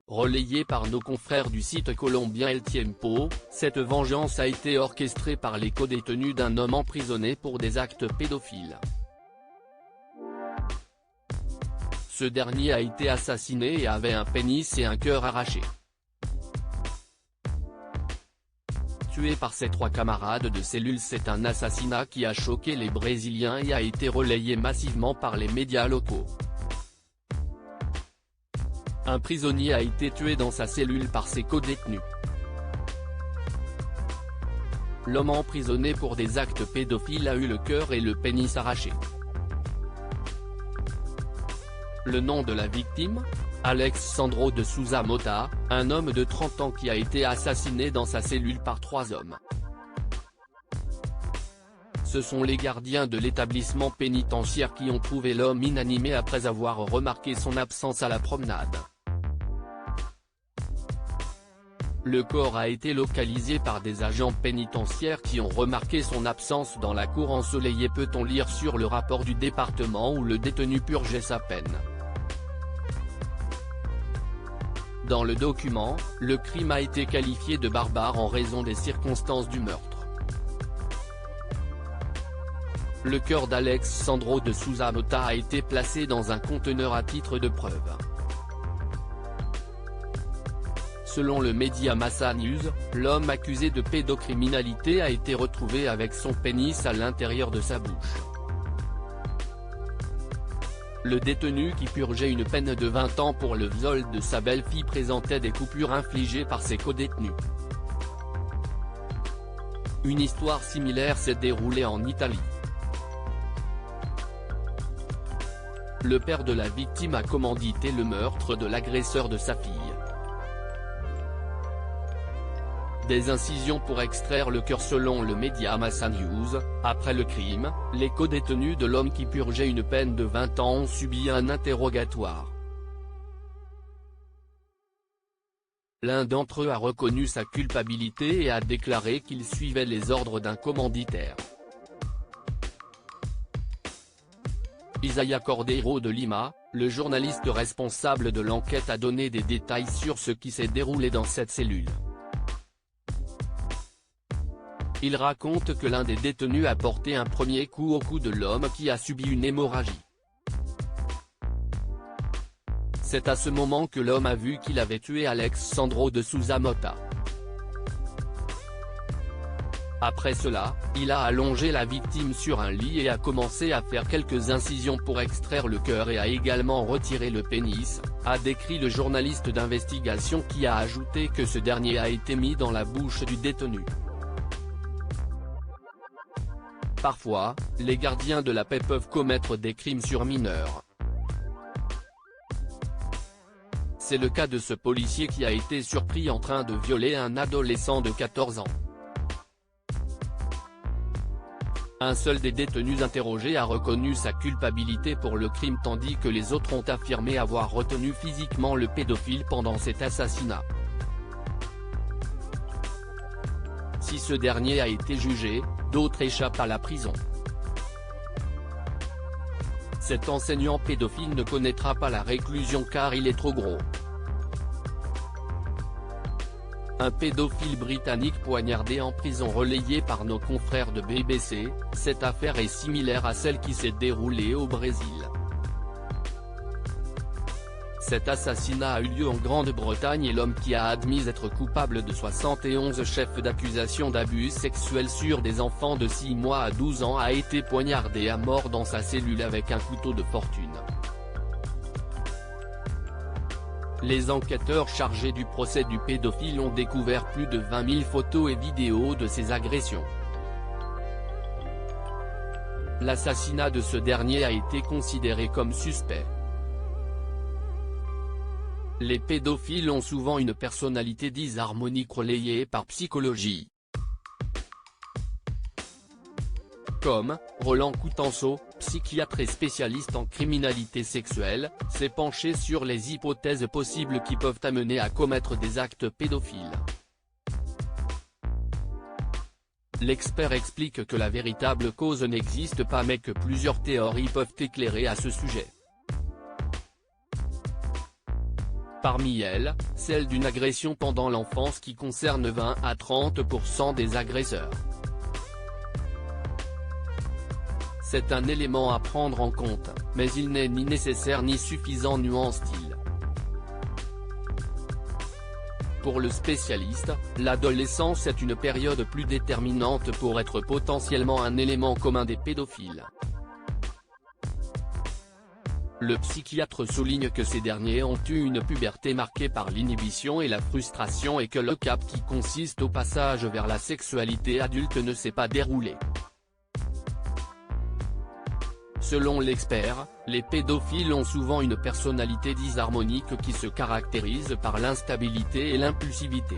Relayée par nos confrères du site colombien El Tiempo, cette vengeance a été orchestrée par les codétenus d'un homme emprisonné pour des actes pédophiles. Ce dernier a été assassiné et avait un pénis et un cœur arrachés. Tué par ses 3 camarades de cellule, c'est un assassinat qui a choqué les Brésiliens et a été relayé massivement par les médias locaux. Un prisonnier a été tué dans sa cellule par ses codétenus. L'homme emprisonné pour des actes pédophiles a eu le cœur et le pénis arrachés. Le nom de la victime ? Alex Sandro de Souza Mota, un homme de 30 ans qui a été assassiné dans sa cellule par 3 hommes. Ce sont les gardiens de l'établissement pénitentiaire qui ont trouvé l'homme inanimé après avoir remarqué son absence à la promenade. Le corps a été localisé par des agents pénitentiaires qui ont remarqué son absence dans la cour ensoleillée, peut-on lire sur le rapport du département où le détenu purgeait sa peine. Dans le document, le crime a été qualifié de barbare en raison des circonstances du meurtre. Le cœur d'Alex Sandro de Souza Mota a été placé dans un conteneur à titre de preuve. Selon le média Massa News, l'homme accusé de pédocriminalité a été retrouvé avec son pénis à l'intérieur de sa bouche. Le détenu qui purgeait une peine de 20 ans pour le viol de sa belle-fille présentait des coupures infligées par ses codétenus. Une histoire similaire s'est déroulée en Italie. Le père de la victime a commandité le meurtre de l'agresseur de sa fille. Des incisions pour extraire le cœur selon le média Massa News. Après le crime, les codétenus de l'homme qui purgeait une peine de 20 ans ont subi un interrogatoire. L'un d'entre eux a reconnu sa culpabilité et a déclaré qu'il suivait les ordres d'un commanditaire. Isaiah Cordeiro de Lima, le journaliste responsable de l'enquête, a donné des détails sur ce qui s'est déroulé dans cette cellule. Il raconte que l'un des détenus a porté un premier coup au cou de l'homme qui a subi une hémorragie. C'est à ce moment que l'homme a vu qu'il avait tué Alex Sandro de Souza Mota. Après cela, il a allongé la victime sur un lit et a commencé à faire quelques incisions pour extraire le cœur et a également retiré le pénis, a décrit le journaliste d'investigation, qui a ajouté que ce dernier a été mis dans la bouche du détenu. Parfois, les gardiens de la paix peuvent commettre des crimes sur mineurs. C'est le cas de ce policier qui a été surpris en train de violer un adolescent de 14 ans. Un seul des détenus interrogés a reconnu sa culpabilité pour le crime, tandis que les autres ont affirmé avoir retenu physiquement le pédophile pendant cet assassinat. Si ce dernier a été jugé, d'autres échappent à la prison. Cet enseignant pédophile ne connaîtra pas la réclusion car il est trop gros. Un pédophile britannique poignardé en prison, relayé par nos confrères de BBC. Cette affaire est similaire à celle qui s'est déroulée au Brésil. Cet assassinat a eu lieu en Grande-Bretagne et l'homme qui a admis être coupable de 71 chefs d'accusation d'abus sexuels sur des enfants de 6 mois à 12 ans a été poignardé à mort dans sa cellule avec un couteau de fortune. Les enquêteurs chargés du procès du pédophile ont découvert plus de 20 000 photos et vidéos de ces agressions. L'assassinat de ce dernier a été considéré comme suspect. Les pédophiles ont souvent une personnalité disharmonique relayée par Psychologie. Comme Roland Coutenceau, psychiatre et spécialiste en criminalité sexuelle, s'est penché sur les hypothèses possibles qui peuvent amener à commettre des actes pédophiles. L'expert explique que la véritable cause n'existe pas mais que plusieurs théories peuvent éclairer à ce sujet. Parmi elles, celle d'une agression pendant l'enfance qui concerne 20 à 30% des agresseurs. C'est un élément à prendre en compte, mais il n'est ni nécessaire ni suffisant, nuance-t-il. Pour le spécialiste, l'adolescence est une période plus déterminante pour être potentiellement un élément commun des pédophiles. Le psychiatre souligne que ces derniers ont eu une puberté marquée par l'inhibition et la frustration et que le cap qui consiste au passage vers la sexualité adulte ne s'est pas déroulé. Selon l'expert, les pédophiles ont souvent une personnalité disharmonique qui se caractérise par l'instabilité et l'impulsivité.